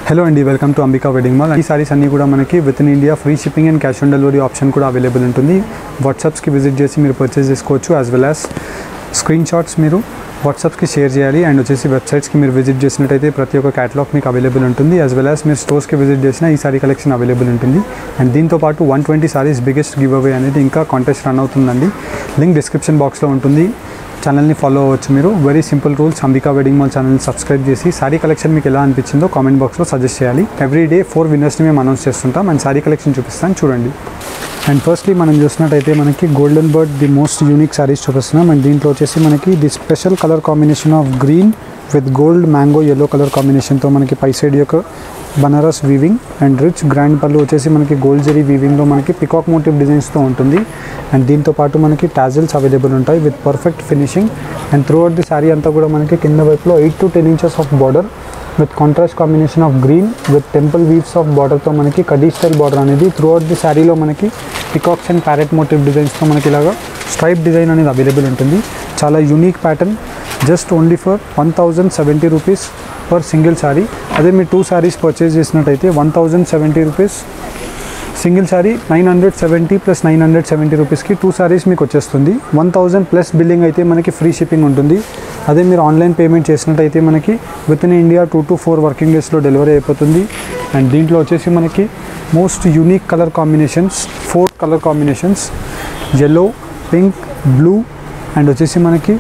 Hello అండి, welcome to Ambika wedding mall. ఈ సారీస్ అన్నీ కూడా మనకి with in India free shipping and cash on delivery option కూడా అవైలబుల్ ఉంటుంది. వాట్సాప్స్కి విజిట్ చేసి మీరు పర్చేస్ చేసుకోవచ్చు. As well as screen shots మీరు వాట్సాప్కి షేర్ చేయాలి. అండ్ వచ్చేసి వెబ్సైట్స్కి మీరు విజిట్ చేసినట్టయితే ప్రతి ఒక్క క్యాటలాగ్ మీకు అవైలబుల్ ఉంటుంది. యాజ్ వెల్ యాజ్ మీరు స్టోర్స్కి విజిట్ చేసిన ఈ సారీ కలెక్షన్ అవైలబుల్ ఉంటుంది. అండ్ దీంతోపాటు 120 సారీస్ బిగ్గెస్ట్ గివ్ అవే అనేది ఇంకా కాంటెస్ట్ రన్ అవుతుందండి. లింక్ డిస్క్రిప్షన్ బాక్స్లో ఉంటుంది. ఛానల్ని ఫాలో అవ్వచ్చు. మీరు very simple rules. Ambika wedding mall ఛానల్ని సబ్స్క్రైబ్ చేసి సారీ కలెక్షన్ మీకు ఎలా అనిపించిందో కామెంట్ బాక్స్లో సజెస్ట్ చేయాలి. ఎవ్రీ డే 4 విన్నర్స్ని మేము అనౌన్స్ చేస్తుంటాం. అండ్ సారీ కలెక్షన్ చూపిస్తాను, చూడండి. అండ్ ఫస్ట్లీ మనం చూసినట్టయితే మనకి golden bird the most unique saris చూపిస్తున్నాం. అండ్ దీంట్లో వచ్చేసి మనకి the special colour combination of green with gold mango yellow colour కాంబినేషన్తో మనకి పై సైడ్ యొక్క Banaras weaving and rich grand పళ్ళు వచ్చేసి మనకి గోల్డ్ జరీ వీవింగ్లో మనకి పికాక్ మోటివ్ డిజైన్స్తో ఉంటుంది. అండ్ దీంతో పాటు మనకి టాజిల్స్ అవైలబుల్ ఉంటాయి with perfect finishing. And throughout the sari అంతా కూడా మనకి కింద వైపులో 8 to 10 inches of border with contrast combination of green with temple weaves of బార్డర్తో మనకి కడీ స్టైల్ బార్డర్ అనేది త్రూ అవుట్ ది శారీలో మనకి పికాక్స్ అండ్ ప్యారెట్ మోటివ్ డిజైన్స్తో మనకి ఇలాగా స్ట్రైప్ డిజైన్ అనేది అవైలబుల్ ఉంటుంది. చాలా unique pattern. Just only for 1070 rupees per single sari. అదే మీరు 2 sarees పర్చేస్ చేసినట్టయితే 1070 రూపీస్ సింగిల్ శారీ, 970 + 970 రూపీస్కి 2 sarees మీకు వచ్చేస్తుంది. 1000 ప్లస్ బిల్లింగ్ అయితే మనకి ఫ్రీ షిప్పింగ్ ఉంటుంది. అదే మీరు ఆన్లైన్ పేమెంట్ చేసినట్టయితే మనకి with in India 2 to 4 working డేస్లో డెలివరీ అయిపోతుంది. అండ్ దీంట్లో వచ్చేసి మనకి most unique colour combinations, 4 colour combinations, yellow, pink, blue and వచ్చేసి మనకి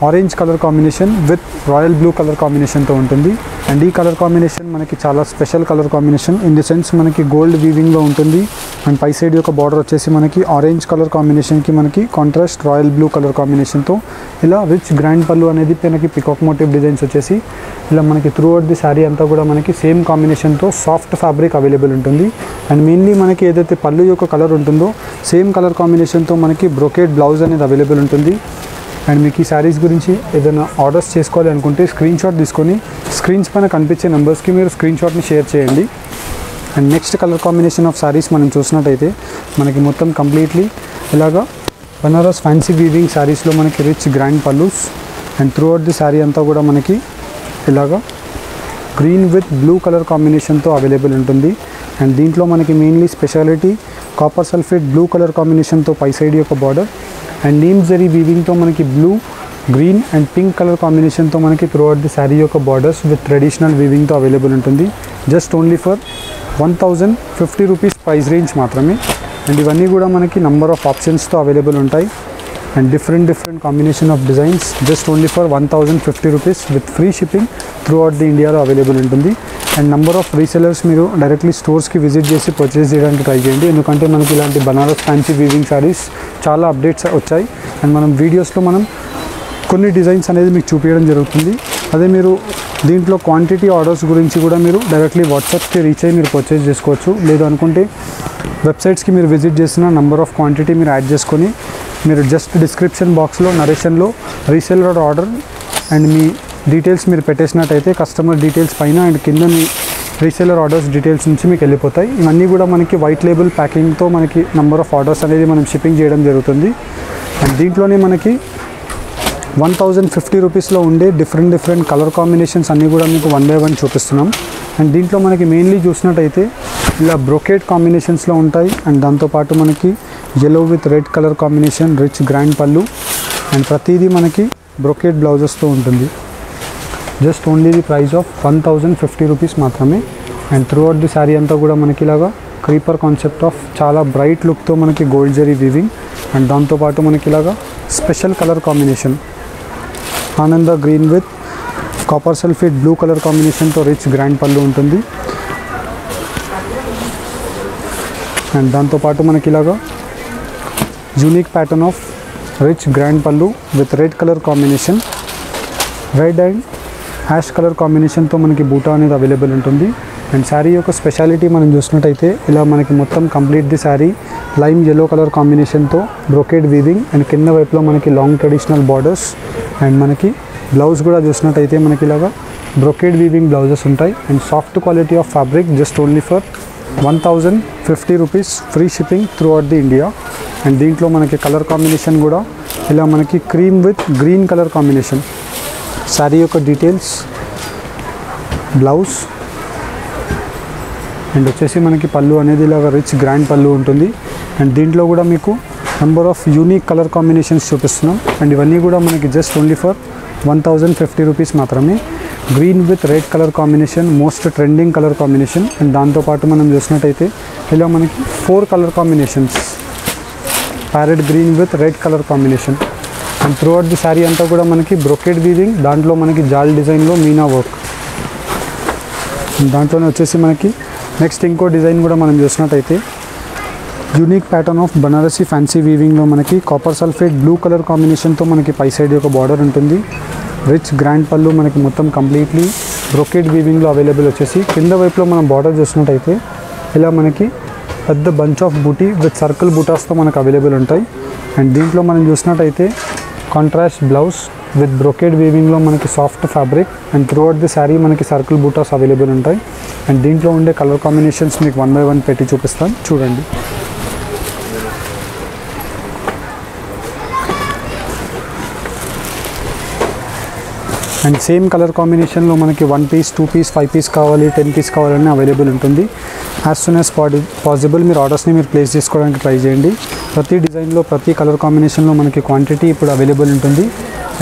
orange colour combination with royal blue colour కాంబినేషన్తో ఉంటుంది. అండ్ ఈ కలర్ కాంబినేషన్ మనకి చాలా special colour combination in the sense మనకి గోల్డ్ వీవింగ్లో ఉంటుంది. అండ్ పై సైడ్ యొక్క బార్డర్ వచ్చేసి మనకి ఆరెంజ్ కలర్ కాంబినేషన్కి మనకి కాంట్రాస్ట్ రాయల్ బ్లూ కలర్ కాంబినేషన్తో ఇలా రిచ్ గ్రాండ్ పళ్ళు అనేది మనకి పికాక్ మోటివ్ డిజైన్స్ వచ్చేసి ఇలా మనకి త్రూ అవుట్ ది శారీ అంతా కూడా మనకి సేమ్ కాంబినేషన్తో సాఫ్ట్ ఫ్యాబ్రిక్ అవైలబుల్ ఉంటుంది. అండ్ మెయిన్లీ మనకి ఏదైతే పళ్ళు యొక్క కలర్ ఉంటుందో సేమ్ కలర్ కాంబినేషన్తో మనకి బ్రోకేడ్ బ్లౌజ్ అనేది అవైలబుల్ ఉంటుంది. అండ్ మీకు ఈ శారీస్ గురించి ఏదైనా ఆర్డర్స్ చేసుకోవాలి అనుకుంటే స్క్రీన్ షాట్ తీసుకొని స్క్రీన్స్ పైన కనిపించే నెంబర్స్కి మీరు స్క్రీన్ షాట్ని షేర్ చేయండి. And next colour combination of saris మనం చూసినట్టయితే మనకి మొత్తం కంప్లీట్లీ ఇలాగా బనారస్ ఫ్యాన్సీ వీవింగ్ శారీస్లో మనకి rich grand pallus and throughout the sari అంతా కూడా మనకి ఇలాగా గ్రీన్ విత్ బ్లూ కలర్ కాంబినేషన్తో అవైలబుల్ ఉంటుంది. అండ్ దీంట్లో మనకి mainly speciality copper sulphate blue colour కాంబినేషన్తో పై సైడ్ యొక్క బార్డర్ అండ్ నీమ్ జరీ వీవింగ్తో మనకి blue, green and pink colour కాంబినేషన్తో మనకి త్రూ అవుట్ ది శారీ యొక్క బార్డర్స్ విత్ ట్రెడిషనల్ వీవింగ్తో అవైలబుల్ ఉంటుంది. Just only for 1050 rupees price range మాత్రమే. అండ్ ఇవన్నీ కూడా మనకి నంబర్ ఆఫ్ ఆప్షన్స్తో అవైలబుల్ ఉంటాయి and different combination of designs. Just only for 1050 rupees with free shipping through out the ఇండియాలో available ఉంటుంది. అండ్ నెంబర్ ఆఫ్ రీసెలర్స్ మీరు directly స్టోర్స్కి visit చేసి purchase చేయడానికి ట్రై చేయండి. ఎందుకంటే మనకి ఇలాంటి బనారస్ ఫ్యాన్సీ వీవింగ్ శారీస్ చాలా అప్డేట్స్ వచ్చాయి. అండ్ మనం వీడియోస్లో మనం కొన్ని డిజైన్స్ అనేది మీకు చూపించడం జరుగుతుంది. అదే మీరు దీంట్లో క్వాంటిటీ ఆర్డర్స్ గురించి కూడా మీరు డైరెక్ట్లీ వాట్సాప్కి రీచ్ అయ్యి మీరు పర్చేస్ చేసుకోవచ్చు. లేదు అనుకుంటే వెబ్సైట్స్కి మీరు విజిట్ చేసిన నెంబర్ ఆఫ్ క్వాంటిటీ మీరు యాడ్ చేసుకొని మీరు జస్ట్ డిస్క్రిప్షన్ బాక్స్లో నరేషన్లో రీసెలర్ ఆర్డర్ అండ్ మీ డీటెయిల్స్ మీరు పెట్టేసినట్టయితే కస్టమర్ డీటెయిల్స్ పైన అండ్ కింద మీ రీసెలర్ ఆర్డర్స్ డీటెయిల్స్ నుంచి మీకు వెళ్ళిపోతాయి. ఇవన్నీ కూడా మనకి వైట్ లేబుల్ ప్యాకింగ్తో మనకి నెంబర్ ఆఫ్ ఆర్డర్స్ అనేది మనం షిప్పింగ్ చేయడం జరుగుతుంది. అండ్ దీంట్లోనే మనకి 1050 రూపీస్లో ఉండే డిఫరెంట్ కలర్ కాంబినేషన్స్ అన్నీ కూడా మీకు 1 by 1 చూపిస్తున్నాం. అండ్ దీంట్లో మనకి మెయిన్లీ చూసినట్టయితే ఇలా బ్రోకేడ్ కాంబినేషన్స్లో ఉంటాయి. అండ్ దాంతోపాటు మనకి yellow with red colour combination, rich grand pallu and ప్రతిదీ మనకి బ్రోకేడ్ బ్లౌజెస్తో ఉంటుంది. Just only the price of 1050 rupees మాత్రమే. And throughout the sari అంతా కూడా మనకి ఇలాగా క్రీపర్ కాన్సెప్ట్ ఆఫ్ చాలా బ్రైట్ లుక్తో మనకి గోల్డ్ జరీ వీవింగ్ అండ్ దాంతోపాటు మనకి ఇలాగా స్పెషల్ కలర్ కాంబినేషన్ ఆనంద green with copper sulphate blue colour కాంబినేషన్తో రిచ్ గ్రాండ్ పళ్ళు ఉంటుంది. అండ్ దాంతోపాటు మనకి ఇలాగా unique pattern of rich grand pallu with red colour combination, red and ash colour కాంబినేషన్తో మనకి బూటా అనేది అవైలబుల్ ఉంటుంది. అండ్ శారీ యొక్క స్పెషాలిటీ మనం చూసినట్టయితే ఇలా మనకి మొత్తం complete the sari lime yellow colour కాంబినేషన్తో బ్రోకేడ్ వీవింగ్ అండ్ కింద వైపులో మనకి లాంగ్ ట్రెడిషనల్ బార్డర్స్ అండ్ మనకి బ్లౌజ్ కూడా చూసినట్టయితే మనకి ఇలాగా బ్రోకేడ్ వీవింగ్ బ్లౌజెస్ ఉంటాయి. And soft quality of fabric. Just only for 1050 rupees free shipping through out the India. And దీంట్లో మనకి కలర్ కాంబినేషన్ కూడా ఇలా మనకి cream with green colour combination. Sari యొక్క డీటెయిల్స్, బ్లౌజ్ అండ్ వచ్చేసి మనకి పళ్ళు అనేది ఇలాగ రిచ్ గ్రాండ్ పళ్ళు ఉంటుంది. అండ్ దీంట్లో కూడా మీకు number of unique colour combinations చూపిస్తున్నాం. అండ్ ఇవన్నీ కూడా మనకి జస్ట్ ఓన్లీ ఫర్ 1050 రూపీస్ మాత్రమే. Green with red colour combination, most trending colour combination. And దాంతోపాటు మనం చూసినట్టయితే ఇలా మనకి 4 colour combinations, parrot green with red colour combination. And throughout the sari అంతా కూడా మనకి బ్రొకెట్ వీవింగ్, దాంట్లో మనకి జాల్ డిజైన్లో మీనా వర్క్. దాంట్లోనే వచ్చేసి మనకి నెక్స్ట్ ఇంకో డిజైన్ కూడా మనం చూసినట్టయితే unique pattern of Banarasi fancy వీవింగ్లో మనకి కాపర్ సల్ఫేట్ బ్లూ కలర్ కాంబినేషన్తో మనకి పై సైడ్ ఒక బార్డర్ ఉంటుంది. రిచ్ గ్రాండ్ పళ్ళు మనకి మొత్తం కంప్లీట్లీ బ్రొకెట్ వీవింగ్లో అవైలబుల్ వచ్చేసి కింద వైపులో మనం బార్డర్ చూసినట్టయితే ఇలా మనకి పెద్ద bunch of buti with circle బూటాస్తో మనకు అవైలబుల్ ఉంటాయి. అండ్ దీంట్లో మనం చూసినట్టయితే కాంట్రాస్ట్ బ్లౌజ్ విత్ బ్రొకెట్ వీవింగ్లో మనకి soft fabric. And throughout the sari మనకి సర్కిల్ బూటాస్ అవైలబుల్ ఉంటాయి. అండ్ దీంట్లో ఉండే కలర్ కాంబినేషన్స్ మీకు 1 by 1 పెట్టి చూపిస్తాను, చూడండి. అండ్ సేమ్ కలర్ కాంబినేషన్లో మనకి 1 piece 2 piece 5 piece కావాలి, 10 piece కావాలని అవైలబుల్ ఉంటుంది. యాజ్ సూన్ యాజ్ పాసిబుల్ మీరు ఆర్డర్స్ని మీరు ప్లేస్ చేసుకోవడానికి ట్రై చేయండి. ప్రతి డిజైన్లో ప్రతి కలర్ కాంబినేషన్లో మనకి క్వాంటిటీ ఇప్పుడు అవైలబుల్ ఉంటుంది.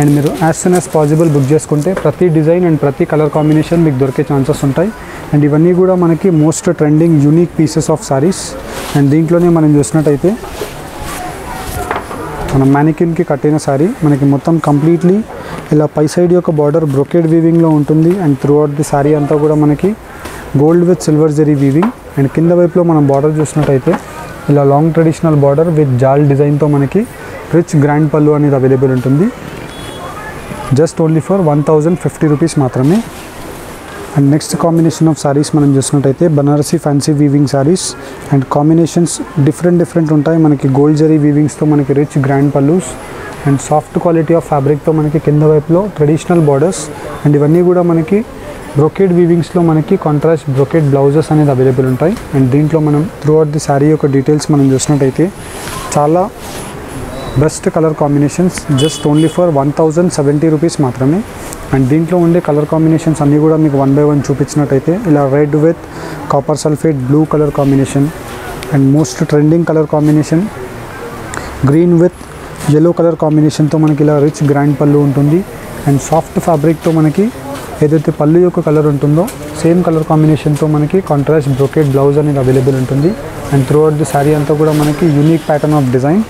అండ్ మీరు as soon as possible book చేసుకుంటే ప్రతి డిజైన్ అండ్ ప్రతి కలర్ కాంబినేషన్ మీకు దొరికే ఛాన్సెస్ ఉంటాయి. అండ్ ఇవన్నీ కూడా మనకి most trending unique pieces of saris. And దీంట్లోనే మనం చూసినట్టయితే మనం మ్యానికిన్కి కట్టిన శారీ మనకి మొత్తం కంప్లీట్లీ ఇలా పై సైడ్ యొక్క బార్డర్ బ్రొకెట్ వీవింగ్లో ఉంటుంది. And throughout the sari అంతా కూడా మనకి gold with silver zari weaving. And కింద వైపులో మనం బార్డర్ చూసినట్టయితే ఇలా లాంగ్ ట్రెడిషనల్ బార్డర్ విత్ జాల్ డిజైన్తో మనకి రిచ్ గ్రాండ్ పళ్ళు అనేది అవైలబుల్ ఉంటుంది. జస్ట్ ఓన్లీ ఫర్ 1050 రూపీస్ మాత్రమే. And next combination of saris మనం చూసినట్టయితే Banarasi fancy weaving saris. And combinations different ఉంటాయి. మనకి గోల్డ్ జరీ వీవింగ్స్తో మనకి rich grand pallus and soft quality of ఫ్యాబ్రిక్తో మనకి కింద వైపులో ట్రెడిషనల్ బార్డర్స్. అండ్ ఇవన్నీ కూడా మనకి బ్రొకెట్ వీవింగ్స్లో మనకి కాంట్రాస్ట్ బ్రొకెట్ బ్లౌజెస్ అనేది అవైలబుల్ ఉంటాయి. అండ్ దీంట్లో మనం త్రూ అవుట్ ది శారీ యొక్క డీటెయిల్స్ మనం చూసినట్టయితే చాలా best colour combinations, just only for 1070 rupees మాత్రమే. అండ్ దీంట్లో ఉండే కలర్ కాంబినేషన్స్ అన్నీ కూడా మీకు 1 by 1 చూపించినట్టయితే ఇలా red with copper sulphate blue colour combination. And most trending colour combination green with yellow colour కాంబినేషన్తో మనకి ఇలా రిచ్ గ్రాండ్ పళ్ళు ఉంటుంది. అండ్ సాఫ్ట్ ఫ్యాబ్రిక్తో మనకి ఏదైతే పళ్ళు యొక్క కలర్ ఉంటుందో సేమ్ కలర్ కాంబినేషన్తో మనకి కాంట్రాస్ట్ బ్రొకెట్ బ్లౌజ్ అనేది అవైలబుల్ ఉంటుంది. And throughout the sari అంతా కూడా మనకి unique pattern of design,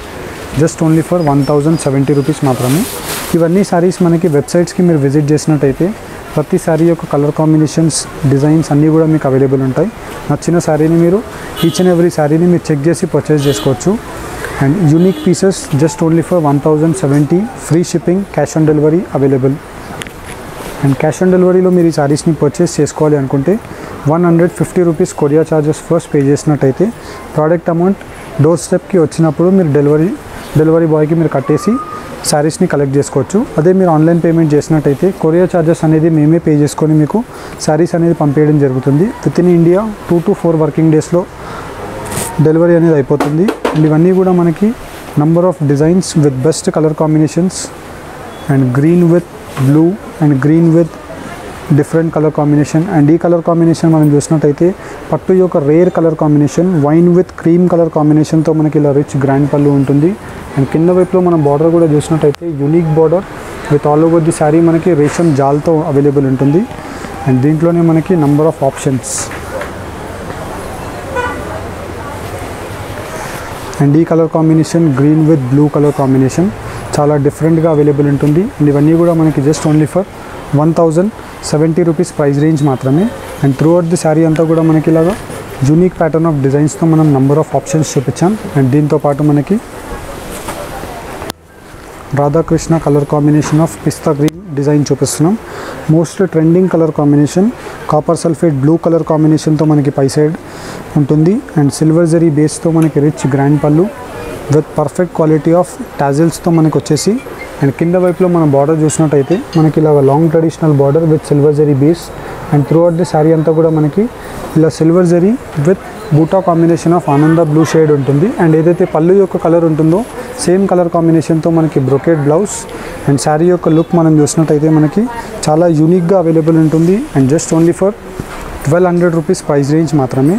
just only for 1070 rupees మాత్రమే. ఇవన్నీ శారీస్ మనకి వెబ్సైట్స్కి మీరు విజిట్ చేసినట్టయితే ప్రతి శారీ యొక్క కలర్ కాంబినేషన్స్ డిజైన్స్ అన్నీ కూడా మీకు అవైలబుల్ ఉంటాయి. నచ్చిన శారీని మీరు ఈచ్ అండ్ ఎవ్రీ శారీని మీరు చెక్ చేసి పర్చేస్ చేసుకోవచ్చు. And unique pieces just only for 1070, free shipping, cash on delivery available. And cash on డెలివరీలో మీరు ఈ శారీస్ని పర్చేస్ చేసుకోవాలి అనుకుంటే 150 rupees courier charges first pay చేసినట్టయితే ప్రోడక్ట్ అమౌంట్ డోర్ స్టెప్కి వచ్చినప్పుడు మీరు డెలివరీ బాయ్కి మీరు కట్టేసి శారీస్ని కలెక్ట్ చేసుకోవచ్చు. అదే మీరు ఆన్లైన్ పేమెంట్ చేసినట్టయితే కొరియర్ ఛార్జెస్ అనేది మేమే పే చేసుకొని మీకు శారీస్ అనేది పంపేయడం జరుగుతుంది. With in India 2 to 4 working డేస్లో డెలివరీ అనేది అయిపోతుంది. అండ్ ఇవన్నీ కూడా మనకి number of designs with best colour combinations. And green with blue and green with different colour combination. And ఈ కలర్ కాంబినేషన్ మనం చూసినట్టయితే పట్టు యొక్క rare colour combination wine with cream colour కాంబినేషన్తో మనకి ఇలా రిచ్ గ్రాండ్ పళ్ళు ఉంటుంది. అండ్ కింద వైపులో మనం బార్డర్ కూడా చూసినట్టయితే unique border with all over the sari మనకి రేషం జాల్తో అవైలబుల్ ఉంటుంది. అండ్ దీంట్లోనే మనకి నంబర్ ఆఫ్ ఆప్షన్స్. అండ్ ఈ colour combination green with blue colour combination చాలా డిఫరెంట్గా అవైలబుల్ ఉంటుంది. అండ్ ఇవన్నీ కూడా మనకి just only for 1070 rupees price range మాత్రమే. And throughout the sari అంతా కూడా మనకి ఇలాగా యూనిక్ ప్యాటర్న్ ఆఫ్ డిజైన్స్తో మనం నంబర్ ఆఫ్ ఆప్షన్స్ చూపించాం. అండ్ దీంతోపాటు మనకి రాధాకృష్ణ కలర్ కాంబినేషన్ ఆఫ్ పిస్తా గ్రీన్ డిజైన్ చూపిస్తున్నాం. Most trending colour combination copper sulphate blue colour కాంబినేషన్తో మనకి పై సైడ్ ఉంటుంది. అండ్ సిల్వర్ జరీ బేస్తో మనకి rich grand pallu with perfect quality of టాజిల్స్తో మనకి వచ్చేసి. అండ్ కింద వైపులో మనం బార్డర్ చూసినట్టయితే మనకి ఇలాగ long traditional border with silver zari base. And throughout the sari అంతా కూడా మనకి ఇలా సిల్వర్ జరీ విత్ బూటా కాంబినేషన్ ఆఫ్ ఆనంద బ్లూ షేడ్ ఉంటుంది. అండ్ ఏదైతే పళ్ళు యొక్క కలర్ ఉంటుందో సేమ్ కలర్ కాంబినేషన్తో మనకి బ్రొకెట్ బ్లౌజ్. అండ్ శారీ యొక్క లుక్ మనం చూసినట్టయితే మనకి చాలా యూనిక్గా అవైలబుల్ ఉంటుంది. And just only for 1200 rupees price range మాత్రమే.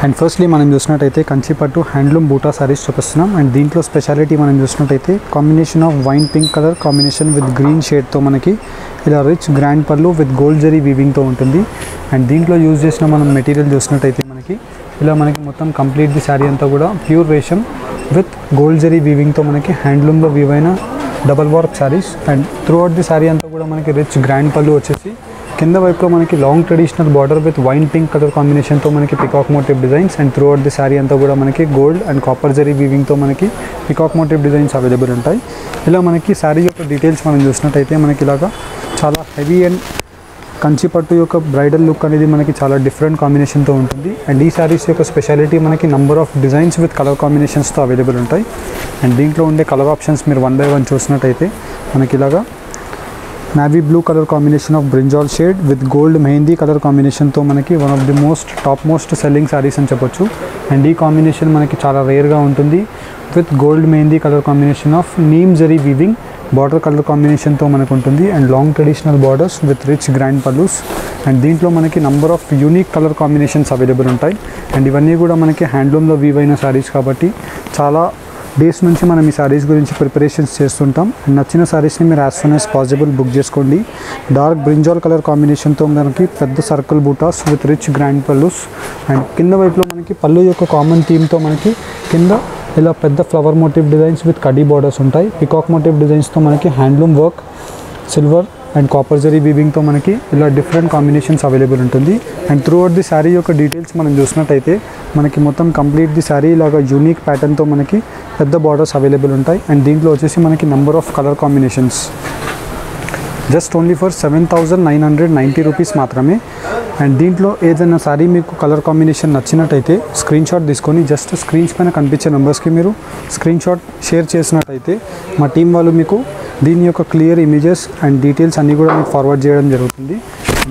అండ్ ఫస్ట్లీ మనం చూసినట్టయితే కంచిపట్టు హ్యాండ్లూమ్ బూటా సారీస్ చూపిస్తున్నాం. అండ్ దీంట్లో స్పెషాలిటీ మనం చూసినట్టయితే combination of wine pink colour combination with green షేడ్తో మనకి ఇలా rich grand pallu with gold zari వీవింగ్తో ఉంటుంది. అండ్ దీంట్లో యూజ్ చేసిన మనం మెటీరియల్ చూసినట్టయితే మనకి ఇలా మనకి మొత్తం కంప్లీట్ ది శారీ అంతా కూడా ప్యూర్ రేషం విత్ గోల్డ్ జరీ వీవింగ్తో మనకి హ్యాండ్లూమ్లో వీవ్ అయిన double warp saris. And throughout the sari అంతా కూడా మనకి రిచ్ గ్రాండ్ పళ్ళు వచ్చేసి కింద వైపులో మనకి long traditional border with wine pink colour కాంబినేషన్తో మనకి peacock motif designs. And throughout the sari అంతా కూడా మనకి గోల్డ్ అండ్ కాపర్ జరీ వీవింగ్తో మనకి పికాక్ మోటివ్ డిజైన్స్ అవైలబుల్ ఉంటాయి. ఇలా మనకి శారీ యొక్క డీటెయిల్స్ మనం చూసినట్టయితే మనకి ఇలాగా చాలా హెవీ అండ్ కంచిపట్టు యొక్క బ్రైడల్ లుక్ అనేది మనకి చాలా డిఫరెంట్ కాంబినేషన్తో ఉంటుంది. అండ్ ఈ శారీస్ యొక్క స్పెషాలిటీ మనకి number of designs with colour కాంబినేషన్స్తో అవైలబుల్ ఉంటాయి. అండ్ దీంట్లో ఉండే కలర్ ఆప్షన్స్ మీరు 1 by 1 చూసినట్టయితే మనకి ఇలాగా navy blue colour combination of brinjal shade with gold mehndi colour కాంబినేషన్తో మనకి one of the top most selling saris అని చెప్పొచ్చు. అండ్ ఈ కాంబినేషన్ మనకి చాలా రేర్గా ఉంటుంది with gold mehndi colour combination of neem zari weaving border colour కాంబినేషన్తో మనకు ఉంటుంది. And long traditional borders with rich grand pallus. And దీంట్లో మనకి number of unique colour combinations available ఉంటాయి. అండ్ ఇవన్నీ కూడా మనకి హ్యాండ్లూమ్లో వీవ్ అయిన శారీస్ కాబట్టి చాలా డేస్ నుంచి మనం ఈ శారీస్ గురించి ప్రిపరేషన్స్ చేస్తుంటాం. అండ్ నచ్చిన శారీస్ని మీరు as soon as possible book చేసుకోండి. డార్క్ బ్రింజాల్ కలర్ కాంబినేషన్తో మనకి పెద్ద circle buttas with rich grand pallus. And కింద వైపులో మనకి పళ్ళు యొక్క కామన్ థీమ్తో మనకి కింద ఇలా పెద్ద ఫ్లవర్ మోటివ్ డిజైన్స్ విత్ కడీ బార్డర్స్ ఉంటాయి. పికాక్ మోటివ్ డిజైన్స్తో మనకి handloom work silver and copper zari వీవింగ్తో మనకి ఇలా డిఫరెంట్ కాంబినేషన్స్ అవైలబుల్ ఉంటుంది. And throughout the sari యొక్క డీటెయిల్స్ మనం చూసినట్టయితే మనకి మొత్తం కంప్లీట్ ది శారీ ఇలాగా యూనిక్ ప్యాటర్న్తో మనకి పెద్ద బార్డర్స్ అవైలబుల్ ఉంటాయి. అండ్ దీంట్లో వచ్చేసి మనకి number of colour combinations just only for 7,990 rupees మాత్రమే. అండ్ దీంట్లో ఏదైనా శారీ మీకు కలర్ కాంబినేషన్ నచ్చినట్టయితే స్క్రీన్ షాట్ తీసుకొని జస్ట్ స్క్రీన్స్ పైన కనిపించే నెంబర్స్కి మీరు స్క్రీన్ షాట్ షేర్ చేసినట్టయితే మా టీం వాళ్ళు మీకు దీని యొక్క క్లియర్ ఇమేజెస్ అండ్ డీటెయిల్స్ అన్నీ కూడా మీకు ఫార్వర్డ్ చేయడం జరుగుతుంది.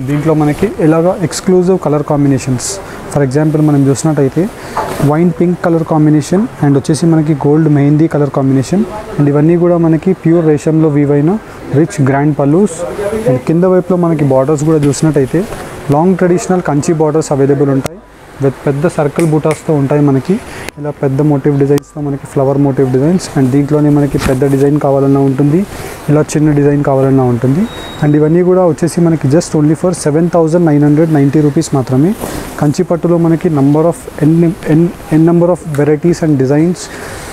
దీంట్లో మనకి ఇలాగా exclusive colour combinations for example మనం చూసినట్టయితే wine pink colour combination and వచ్చేసి మనకి gold mehndi colour combination. And ఇవన్నీ కూడా మనకి ప్యూర్ రేషంలో వీవ్ అయిన రిచ్ గ్రాండ్ పల్లూస్. అండ్ కింద వైపులో మనకి బార్డర్స్ కూడా చూసినట్టయితే long traditional Kanchi borders available ఉంటాయి విత్ పెద్ద సర్కిల్ బూటాస్తో ఉంటాయి. మనకి ఇలా పెద్ద మోటివ్ డిజైన్స్తో మనకి ఫ్లవర్ మోటివ్ డిజైన్స్. అండ్ దీంట్లోనే మనకి పెద్ద డిజైన్ కావాలన్నా ఉంటుంది, ఇలా చిన్న డిజైన్ కావాలన్నా ఉంటుంది. అండ్ ఇవన్నీ కూడా వచ్చేసి మనకి జస్ట్ ఓన్లీ ఫర్ 7,990 రూపీస్ మాత్రమే. కంచిపట్టులో మనకి number of n number of varieties and designs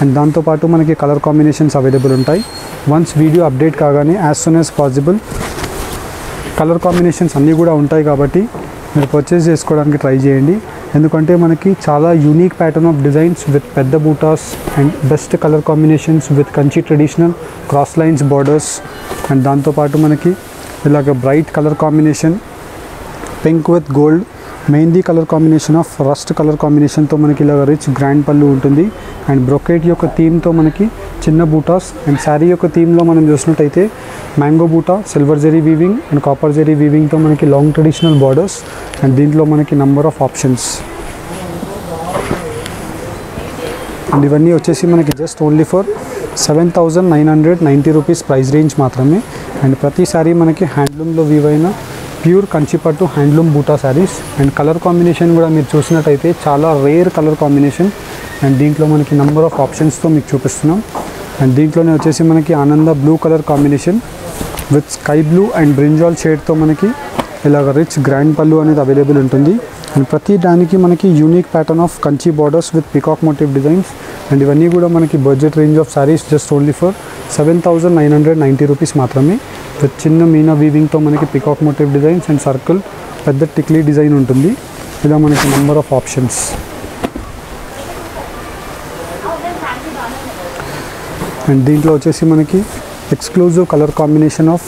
and దాంతోపాటు మనకి కలర్ కాంబినేషన్స్ అవైలబుల్ ఉంటాయి. వన్స్ వీడియో అప్డేట్ కాగానే as soon as possible colour combinations అన్నీ కూడా ఉంటాయి కాబట్టి మీరు పర్చేస్ చేసుకోవడానికి ట్రై చేయండి. ఎందుకంటే మనకి చాలా unique pattern of designs with పెద్ద butas and best colour combinations with Kanchi traditional cross lines borders. And దాంతోపాటు మనకి ఇలాగ bright colour combination pink with gold mehndi colour combination of rust colour కాంబినేషన్తో మనకి ఇలాగ రిచ్ గ్రాండ్ పళ్ళు ఉంటుంది. అండ్ బ్రొకేట్ యొక్క థీమ్తో మనకి చిన్న బూటాస్. అండ్ శారీ యొక్క థీమ్లో మనం చూసినట్టయితే mango buta silver zari weaving and copper zari వీవింగ్తో మనకి లాంగ్ ట్రెడిషనల్ బార్డర్స్. అండ్ దీంట్లో మనకి నంబర్ ఆఫ్ ఆప్షన్స్. అండ్ ఇవన్నీ వచ్చేసి మనకి just only for 7,990 rupees price range మాత్రమే. అండ్ ప్రతి శారీ మనకి హ్యాండ్లూమ్లో వీవ్ అయిన ప్యూర్ కంచిపట్టు హ్యాండ్లూమ్ బూటా శారీస్. అండ్ కలర్ కాంబినేషన్ కూడా మీరు చూసినట్టయితే చాలా రేర్ కలర్ కాంబినేషన్. అండ్ దీంట్లో మనకి నంబర్ ఆఫ్ ఆప్షన్స్తో మీకు చూపిస్తున్నాం. అండ్ దీంట్లోనే వచ్చేసి మనకి ఆనంద blue colour combination with sky blue and brinjal షేడ్తో మనకి ఇలాగ రిచ్ గ్రాండ్ పళ్ళు అనేది అవైలబుల్ ఉంటుంది. అండ్ ప్రతి దానికి మనకి unique pattern of Kanchi borders with peacock motif designs. And ఇవన్నీ కూడా మనకి budget range of saris just only for 7,990 rupees మాత్రమే. విత్ చిన్న మీనా వీవింగ్తో మనకి peacock motif designs and circle పెద్ద టిక్లీ డిజైన్ ఉంటుంది. ఇలా మనకి నెంబర్ ఆఫ్ ఆప్షన్స్. అండ్ దీంట్లో వచ్చేసి మనకి exclusive colour combination of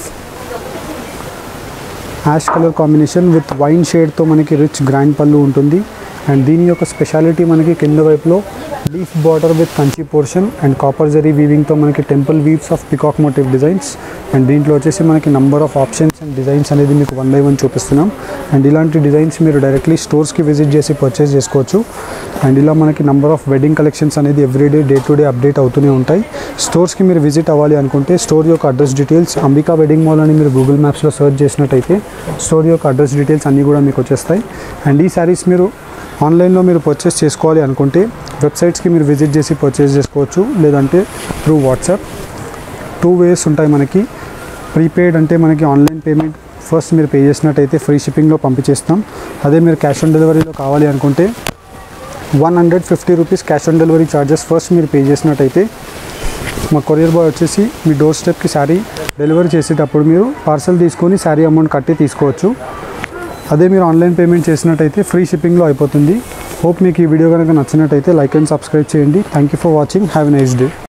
ash colour combination with wine షేడ్తో మనకి రిచ్ గ్రాండ్ పళ్ళు ఉంటుంది. అండ్ దీని యొక్క స్పెషాలిటీ మనకి కింద వైపులో leaf border with Kanchi portion and copper zari వీవింగ్తో మనకి temple weaves of peacock motif designs. And దీంట్లో వచ్చేసి మనకి number of options and designs అనేది మీకు 1 by 1 చూపిస్తున్నాం. అండ్ ఇలాంటి డిజైన్స్ మీరు డైరెక్ట్లీ స్టోర్స్కి విజిట్ చేసి పర్చేస్ చేసుకోవచ్చు. అండ్ ఇలా మనకి నంబర్ ఆఫ్ వెడ్డింగ్ కలెక్షన్స్ అనేది everyday day to day update అవుతూనే ఉంటాయి. స్టోర్స్కి మీరు విజిట్ అవ్వాలి అనుకుంటే స్టోర్ యొక్క address details Ambika wedding mall అని మీరు గూగుల్ మ్యాప్స్లో సెర్చ్ చేసినట్టయితే స్టోర్ యొక్క అడ్రస్ డీటెయిల్స్ అన్నీ కూడా మీకు వచ్చేస్తాయి. అండ్ ఈ శారీస్ మీరు ఆన్లైన్లో మీరు పర్చేస్ చేసుకోవాలి అనుకుంటే వెబ్సైట్స్కి మీరు విజిట్ చేసి పర్చేస్ చేసుకోవచ్చు, లేదంటే త్రూ వాట్సాప్. 2 ways ఉంటాయి మనకి. ప్రీపెయిడ్ అంటే మనకి ఆన్లైన్ పేమెంట్ ఫస్ట్ మీరు పే చేసినట్టయితే ఫ్రీ షిప్పింగ్లో పంపించేస్తాం. అదే మీరు క్యాష్ ఆన్ డెలివరీలో కావాలి అనుకుంటే 150 rupees cash on delivery charges first మీరు పే చేసినట్టయితే మా కొరియర్ బాయ్ వచ్చేసి మీ డోర్ స్టెప్కి శారీ డెలివరీ చేసేటప్పుడు మీరు పార్సల్ తీసుకొని శారీ అమౌంట్ కట్టి తీసుకోవచ్చు. అదే మీరు ఆన్లైన్ పేమెంట్ చేసినట్టయితే ఫ్రీ షిప్పింగ్లో అయిపోతుంది. హోప్ మీకు ఈ వీడియో కనుక నచ్చినట్టయితే లైక్ అండ్ సబ్స్క్రైబ్ చేయండి. Thank you for watching. Have a nice day.